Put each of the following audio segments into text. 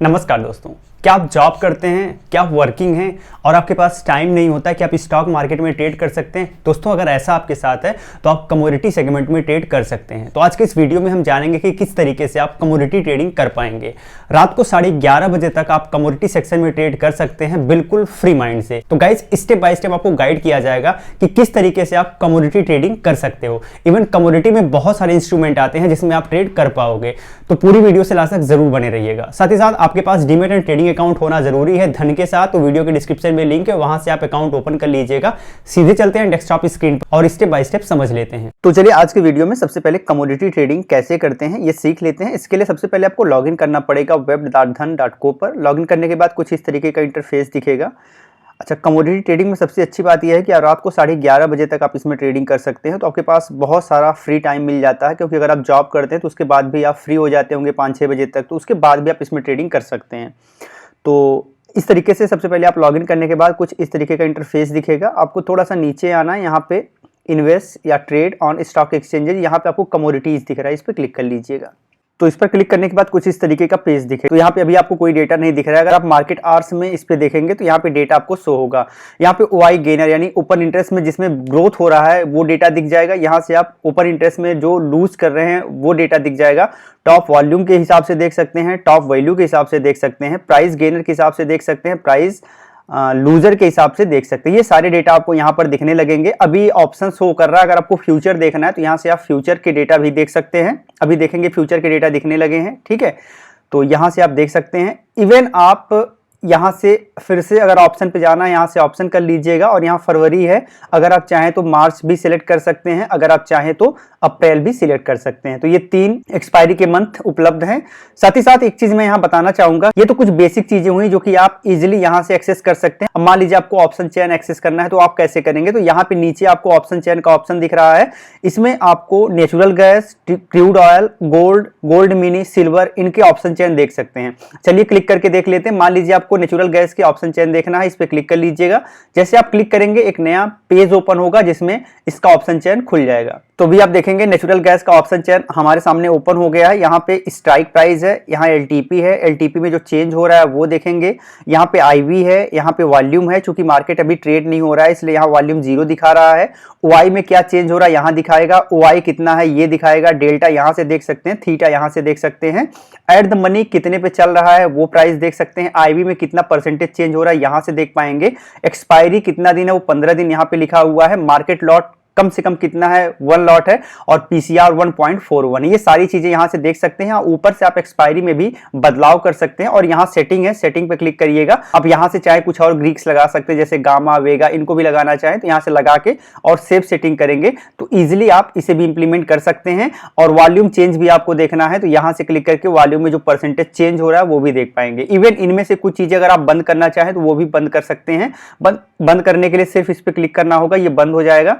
नमस्कार दोस्तों, क्या आप जॉब करते हैं, क्या आप वर्किंग हैं और आपके पास टाइम नहीं होता कि आप स्टॉक मार्केट में ट्रेड कर सकते हैं। दोस्तों, अगर ऐसा आपके साथ है तो आप कमोडिटी सेगमेंट में ट्रेड कर सकते हैं। तो आज के इस वीडियो में हम जानेंगे कि किस तरीके से आप कमोडिटी ट्रेडिंग कर पाएंगे। रात को 11:30 बजे तक आप कमोडिटी सेक्शन में ट्रेड कर सकते हैं बिल्कुल फ्री माइंड से। तो गाइज, स्टेप बाय स्टेप आपको गाइड किया जाएगा कि किस तरीके से आप कमोडिटी ट्रेडिंग कर सकते हो। इवन कमोडिटी में बहुत सारे इंस्ट्रूमेंट आते हैं जिसमें आप ट्रेड कर पाओगे। तो पूरी वीडियो से लास्ट तक जरूर बने रहिएगा। साथ ही साथ आपके पास डीमैट एंड ट्रेडिंग अकाउंट होना जरूरी है धन के साथ। तो वीडियो के डिस्क्रिप्शन में लिंक है, वहां से आप अकाउंट ओपन कर लीजिएगा। सीधे चलते हैं डेस्कटॉप स्क्रीन पर और स्टेप बाय स्टेप समझ लेते हैं। तो चलिए आज के वीडियो में सबसे पहले कमोडिटी ट्रेडिंग कैसे करते हैं ये सीख लेते हैं। इसके लिए सबसे पहले आपको लॉगिन करना पड़ेगा web.dhan.co पर। लॉगिन करने के बाद कुछ इस तरीके का इंटरफेस दिखेगा। अच्छा, कमोडिटी ट्रेडिंग में सबसे अच्छी बात यह है कि रात को 11:30 बजे तक आप इसमें ट्रेडिंग कर सकते हैं। तो आपके पास बहुत सारा फ्री टाइम मिल जाता है, क्योंकि अगर आप जॉब करते हैं तो उसके बाद भी आप फ्री हो जाते होंगे 5-6 बजे तक, तो उसके बाद भी आप इसमें ट्रेडिंग कर सकते हैं। तो इस तरीके से सबसे पहले आप लॉगिन करने के बाद कुछ इस तरीके का इंटरफेस दिखेगा। आपको थोड़ा सा नीचे आना है, यहाँ पे इन्वेस्ट या ट्रेड ऑन स्टॉक एक्सचेंजेस, यहाँ पे आपको कमोडिटीज दिख रहा है, इस पर क्लिक कर लीजिएगा। तो इस पर क्लिक करने के बाद कुछ इस तरीके का पेज दिखेगा। तो यहाँ पे अभी आपको कोई डेटा नहीं दिख रहा है। अगर आप मार्केट आवर्स में इस पे देखेंगे तो यहाँ पे डेटा आपको शो होगा। यहाँ पे ओआई गेनर यानी ओपन इंटरेस्ट में जिसमें ग्रोथ हो रहा है वो डेटा दिख जाएगा। यहाँ से आप ओपन इंटरेस्ट में जो लूज कर रहे हैं वो डेटा दिख जाएगा। टॉप वॉल्यूम के हिसाब से देख सकते हैं, टॉप वैल्यू के हिसाब से देख सकते हैं, प्राइस गेनर के हिसाब से देख सकते हैं, प्राइस लूजर के हिसाब से देख सकते हैं। ये सारे डेटा आपको यहाँ पर दिखने लगेंगे। अभी ऑप्शन शो कर रहा है। अगर आपको फ्यूचर देखना है तो यहाँ से आप फ्यूचर के डेटा भी देख सकते हैं। अभी देखेंगे फ्यूचर के डेटा दिखने लगे हैं, ठीक है। तो यहाँ से आप देख सकते हैं। इवन आप यहाँ से फिर से अगर ऑप्शन पे जाना है, यहाँ से ऑप्शन कर लीजिएगा और यहाँ फरवरी है। अगर आप चाहें तो मार्च भी सिलेक्ट कर सकते हैं, अगर आप चाहें तो अप्रैल भी सिलेक्ट कर सकते हैं। तो ये 3 एक्सपायरी के मंथ उपलब्ध हैं। साथ ही साथ एक चीज मैं यहाँ बताना चाहूंगा, ये तो कुछ बेसिक चीजें हुई जो कि आप इजिली यहाँ से एक्सेस कर सकते हैं। अब मान लीजिए आपको ऑप्शन चेन एक्सेस करना है तो आप कैसे करेंगे। तो यहाँ पे नीचे आपको ऑप्शन चेन का ऑप्शन दिख रहा है। इसमें आपको natural gas, crude oil, gold mini, silver, इनके ऑप्शन चेन देख सकते हैं। चलिए क्लिक करके देख लेते हैं। मान लीजिए आपको नेचुरल गैस के ऑप्शन चेन देखना है, इस पे क्लिक कर लीजिएगा। जैसे आप क्लिक करेंगे एक नया पेज ओपन होगा जिसमें इसका ऑप्शन चेन खुल जाएगा। तो भी आप देखेंगे नेचुरल गैस का ऑप्शन चेन हमारे सामने ओपन हो गया है। यहाँ पे स्ट्राइक प्राइस है, यहाँ एलटीपी है, एलटीपी में जो चेंज हो रहा है वो देखेंगे। यहाँ पे आईवी है, यहाँ पे वॉल्यूम है। चूंकि मार्केट अभी ट्रेड नहीं हो रहा है इसलिए यहाँ वॉल्यूम 0 दिखा रहा है। ओआई में क्या चेंज हो रहा है यहाँ दिखाएगा, ओआई कितना है ये दिखाएगा, डेल्टा यहाँ से देख सकते हैं, थीटा यहाँ से देख सकते हैं, एट द मनी कितने पे चल रहा है वो प्राइस देख सकते हैं, आईवी में कितना परसेंटेज चेंज हो रहा है यहाँ से देख पाएंगे, एक्सपायरी कितना दिन है वो 15 दिन यहाँ पे लिखा हुआ है, मार्केट लॉट कम से कम कितना है 1 लॉट है और पीसीआर 1.41। ये सारी चीजें यहां से देख सकते हैं। ऊपर से आप एक्सपायरी में भी बदलाव कर सकते हैं और यहां सेटिंग है, सेटिंग पे क्लिक करिएगा। अब यहां से चाहे कुछ और ग्रीक्स लगा सकते हैं, जैसे गामा, वेगा, इनको भी लगाना चाहें तो यहां से लगा के और सेव सेटिंग करेंगे तो इजिली आप इसे भी इंप्लीमेंट कर सकते हैं। और वॉल्यूम चेंज भी आपको देखना है तो यहां से क्लिक करके वॉल्यूम में जो परसेंटेज चेंज हो रहा है वो भी देख पाएंगे। इवन इनमें से कुछ चीजें अगर आप बंद करना चाहें तो वो भी बंद कर सकते हैं। बंद करने के लिए सिर्फ इस पर क्लिक करना होगा, ये बंद हो जाएगा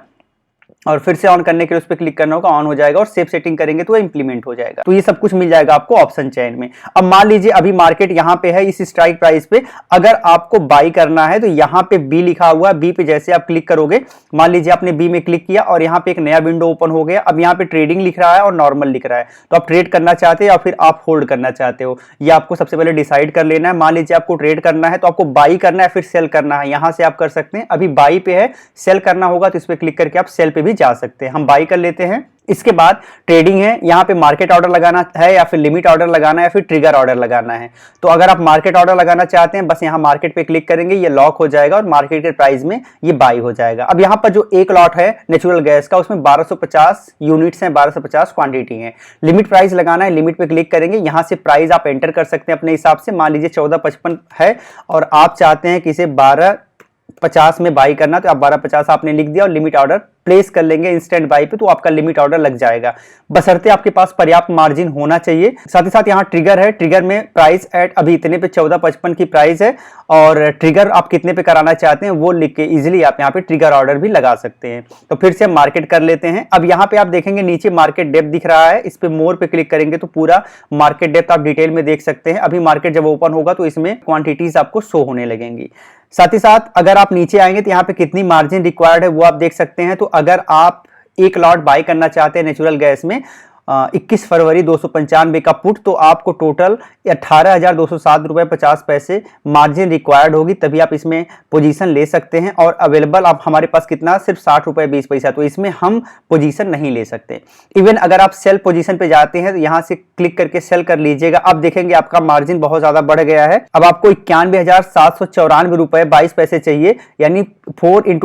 और फिर से ऑन करने के लिए उस पर क्लिक करना होगा, ऑन हो जाएगा और सेव सेटिंग करेंगे तो इंप्लीमेंट हो जाएगा। तो ये सब कुछ मिल जाएगा आपको ऑप्शन चेन में। अब मान लीजिए अभी मार्केट यहाँ पे है इस स्ट्राइक प्राइस पे, अगर आपको बाई करना है तो यहाँ पे बी लिखा हुआ है, बी पे जैसे आप क्लिक करोगे, मान लीजिए आपने बी में क्लिक किया और यहाँ पे एक नया विंडो ओपन हो गया। अब यहाँ पे ट्रेडिंग लिख रहा है और नॉर्मल लिख रहा है। तो आप ट्रेड करना चाहते हो या फिर आप होल्ड करना चाहते हो, ये आपको सबसे पहले डिसाइड कर लेना है। मान लीजिए आपको ट्रेड करना है तो आपको बाई करना है फिर सेल करना है, यहाँ से आप कर सकते हैं। अभी बाई पे है, सेल करना होगा तो इस पर क्लिक करके आप सेल पे भी जा सकते हैं। हम बाई कर लेते हैं। इसके बाद ट्रेडिंग है, यहाँ पे मार्केट ऑर्डर लगाना है या फिर लिमिट ऑर्डर लगाना है या फिर ट्रिगर ऑर्डर लगाना है। तो अगर आप मार्केट ऑर्डर लगाना चाहते हैं बस यहाँ मार्केट पे क्लिक करेंगे, ये लॉक हो जाएगा और मार्केट के प्राइस में ये बाई हो जाएगा। अब यहाँ पर जो एक लॉट है नेचुरल गैस का उसमें 1250 यूनिट्स हैं, 1250 क्वांटिटी है। लिमिट प्राइस लगाना है, लिमिट पे क्लिक करेंगे, यहाँ से प्राइस आप एंटर कर सकते हैं अपने हिसाब से। मान लीजिए 1455 है और आप चाहते हैं कि इसे 1250 में बाई करना, तो आप 1250 आपने लिख दिया और लिमिट ऑर्डर प्लेस कर लेंगे इंस्टेंट बाई पे, तो आपका लिमिट ऑर्डर लग जाएगा। बशर्ते आपके पास पर्याप्त मार्जिन होना चाहिए। साथ ही साथ यहाँ ट्रिगर है, ट्रिगर में प्राइस एट अभी इतने पे 1455 की प्राइस है और ट्रिगर आप कितने पे कराना चाहते हैं वो लिख के इजिली आप यहाँ पे ट्रिगर ऑर्डर भी लगा सकते हैं। तो फिर से हम मार्केट कर लेते हैं। अब यहाँ पे आप देखेंगे नीचे मार्केट डेप्थ दिख रहा है, इस पे मोर पे क्लिक करेंगे तो पूरा मार्केट डेप्थ आप डिटेल में देख सकते हैं। अभी मार्केट जब ओपन होगा तो इसमें क्वांटिटीज आपको शो होने लगेंगी। साथ ही साथ अगर आप नीचे आएंगे तो यहाँ पे कितनी मार्जिन रिक्वायर्ड है वो आप देख सकते हैं। तो अगर आप एक लॉट बाय करना चाहते हैं नेचुरल गैस में 21 फरवरी 295 का पुट, तो आपको टोटल 18,207 रुपये 50 पैसे मार्जिन रिक्वायर्ड होगी, तभी आप इसमें पोजीशन ले सकते हैं। और अवेलेबल आप हमारे पास कितना, सिर्फ 60 रुपये 20 पैसा, तो इसमें हम पोजीशन नहीं ले सकते। इवन अगर आप सेल पोजीशन पे जाते हैं तो यहाँ से क्लिक करके सेल कर लीजिएगा। अब देखेंगे आपका मार्जिन बहुत ज्यादा बढ़ गया है। अब आपको 91,794 रुपये 22 पैसे चाहिए, यानी 4 ×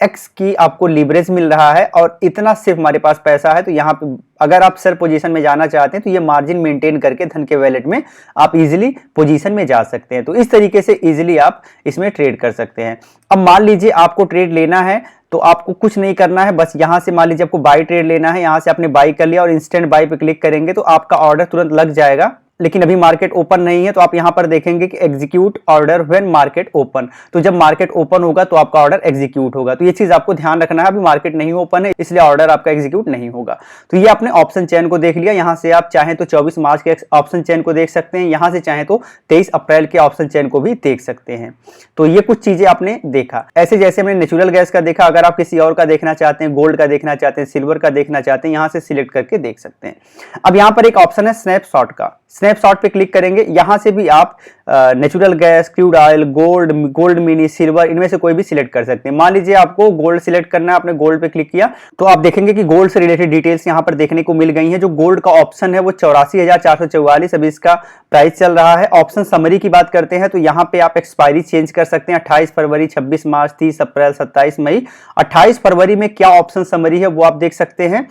22x की आपको लीवरेज मिल रहा है। और इतना सिर्फ हमारे पास पैसा है, तो यहाँ पे अगर आप सेल पोजीशन में जाना चाहते हैं तो ये मार्जिन मेंटेन करके धन के वैलेट में आप इजीली पोजीशन में जा सकते हैं। तो इस तरीके से इजीली आप इसमें ट्रेड कर सकते हैं। अब मान लीजिए आपको ट्रेड लेना है, तो आपको कुछ नहीं करना है, बस यहां से मान लीजिए आपको बाई ट्रेड लेना है, यहां से आपने बाई कर लिया और इंस्टेंट बाई पे क्लिक करेंगे तो आपका ऑर्डर तुरंत लग जाएगा। लेकिन अभी मार्केट ओपन नहीं है, तो आप यहां पर देखेंगे कि execute order when market open, तो जब मार्केट ओपन होगा तो आपका ऑर्डर एग्जीक्यूट होगा। तो ये चीज आपको ध्यान रखना है, अभी मार्केट नहीं ओपन है इसलिए ऑर्डर आपका एग्जीक्यूट नहीं होगा। तो ये आपने ऑप्शन चेन को देख लिया। यहां से आप चाहें तो 24 मार्च के ऑप्शन चेन को देख सकते हैं, यहां से चाहें तो 23 अप्रैल के ऑप्शन चेन को भी देख सकते हैं। तो ये कुछ चीजें आपने देखा। ऐसे जैसे हमने नेचुरल गैस का देखा, अगर आप किसी और का देखना चाहते हैं, गोल्ड का देखना चाहते हैं, सिल्वर का देखना चाहते हैं, यहां से सिलेक्ट करके देख सकते हैं। अब यहां पर एक ऑप्शन है स्नैपशॉट का, स्नैपशॉट पे क्लिक करेंगे, यहां से भी आप natural gas, crude oil, gold mini, silver, इनमें से कोई भी सिलेक्ट कर सकते हैं। मान लीजिए आपको गोल्ड सिलेक्ट करना है, आपने गोल्ड पे क्लिक किया तो आप देखेंगे कि गोल्ड से रिलेटेड डिटेल्स यहां पर देखने को मिल गई है। जो गोल्ड का ऑप्शन है वो 84,444 अभी इसका प्राइस चल रहा है। ऑप्शन समरी की बात करते हैं तो यहाँ पे आप एक्सपायरी चेंज कर सकते हैं, 28 फरवरी, 26 मार्च, 30 अप्रैल, 27 मई। 28 फरवरी में क्या ऑप्शन समरी है वो आप देख सकते हैं।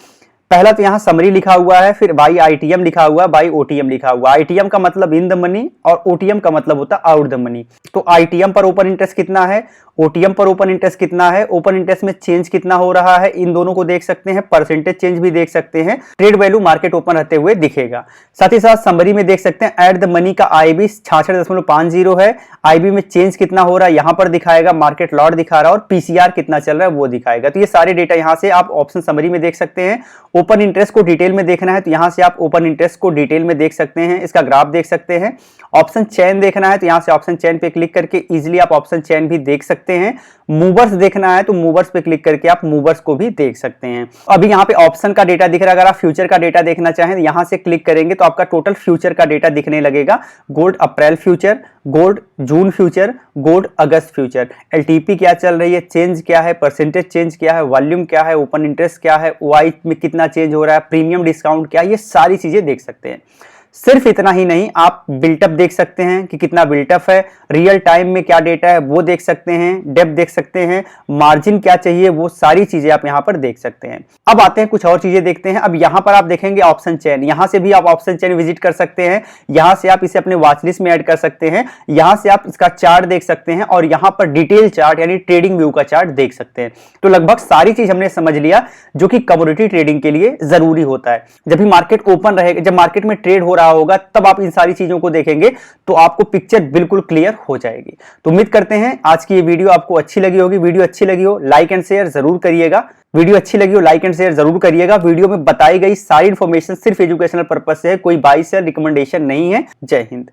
पहला तो यहाँ समरी लिखा हुआ है, फिर बाई आईटीएम लिखा हुआ है, बाई ओटीएम लिखा हुआ है। आईटीएम का मतलब इन द मनी और ओटीएम का मतलब होता है आउट द मनी। तो आईटीएम पर ओपन इंटरेस्ट कितना है, ओटीएम पर ओपन इंटरेस्ट कितना है, ओपन इंटरेस्ट में चेंज कितना हो रहा है, इन दोनों को देख सकते हैं। परसेंटेज चेंज भी देख सकते हैं, ट्रेड वैल्यू मार्केट ओपन रहते हुए दिखेगा। साथ ही साथ समरी में देख सकते हैं एट द मनी का आईबी 66.50 है, आईबी में चेंज कितना हो रहा है यहां पर दिखाएगा, मार्केट लॉट दिखा रहा है और पीसीआर कितना चल रहा है वो दिखाएगा। तो ये सारे डेटा यहां से आप ऑप्शन समरी में देख सकते हैं। ओपन इंटरेस्ट को डिटेल में देखना है तो यहां से आप ओपन इंटरेस्ट को डिटेल में देख सकते हैं, इसका ग्राफ देख सकते हैं। ऑप्शन चेन देखना है तो यहां से ऑप्शन चेन पे क्लिक करके इजीली आप ऑप्शन चेन भी देख सकते हैं। मूवर्स देखना है तो मूवर्स पे क्लिक करके आप मूवर्स को भी देख सकते हैं। अभी यहाँ पे ऑप्शन का डेटा दिख रहा है, अगर आप फ्यूचर का डेटा देखना चाहें तो यहां से क्लिक करेंगे तो आपका टोटल फ्यूचर का डेटा दिखने लगेगा। गोल्ड अप्रैल फ्यूचर, गोल्ड जून फ्यूचर, गोल्ड अगस्त फ्यूचर, एलटीपी क्या चल रही है, चेंज क्या है, परसेंटेज चेंज क्या है, वॉल्यूम क्या है, ओपन इंटरेस्ट क्या है, ओआई में कितना चेंज हो रहा है, प्रीमियम डिस्काउंट क्या है, ये सारी चीजें देख सकते हैं। सिर्फ इतना ही नहीं, आप बिल्टअप देख सकते हैं कि कितना बिल्टअप है, रियल टाइम में क्या डेटा है वो देख सकते हैं, डेप्थ देख सकते हैं, मार्जिन क्या चाहिए वो सारी चीजें आप यहां पर देख सकते हैं। अब आते हैं कुछ और चीजें देखते हैं। अब यहां पर आप देखेंगे ऑप्शन चेन, यहां से भी आप ऑप्शन चेन विजिट कर सकते हैं, यहां से आप इसे अपने वॉच लिस्ट में ऐड कर सकते हैं, यहां से आप इसका चार्ट देख सकते हैं और यहां पर डिटेल चार्ट यानी ट्रेडिंग व्यू का चार्ट देख सकते हैं। तो लगभग सारी चीज हमने समझ लिया जो कि कमोडिटी ट्रेडिंग के लिए जरूरी होता है। जब भी मार्केट ओपन रहेगा, जब मार्केट में ट्रेड हो रहा होगा तब आप इन सारी चीजों को देखेंगे तो आपको पिक्चर बिल्कुल क्लियर हो जाएगी। तो उम्मीद करते हैं आज की ये वीडियो आपको अच्छी लगी होगी। वीडियो अच्छी लगी हो लाइक एंड शेयर जरूर करिएगा, वीडियो अच्छी लगी हो लाइक एंड शेयर जरूर करिएगा। वीडियो में बताई गई सारी इंफॉर्मेशन सिर्फ एजुकेशनल पर्पस से है, कोई बाय सेल रिकमेंडेशन नहीं है। जय हिंद।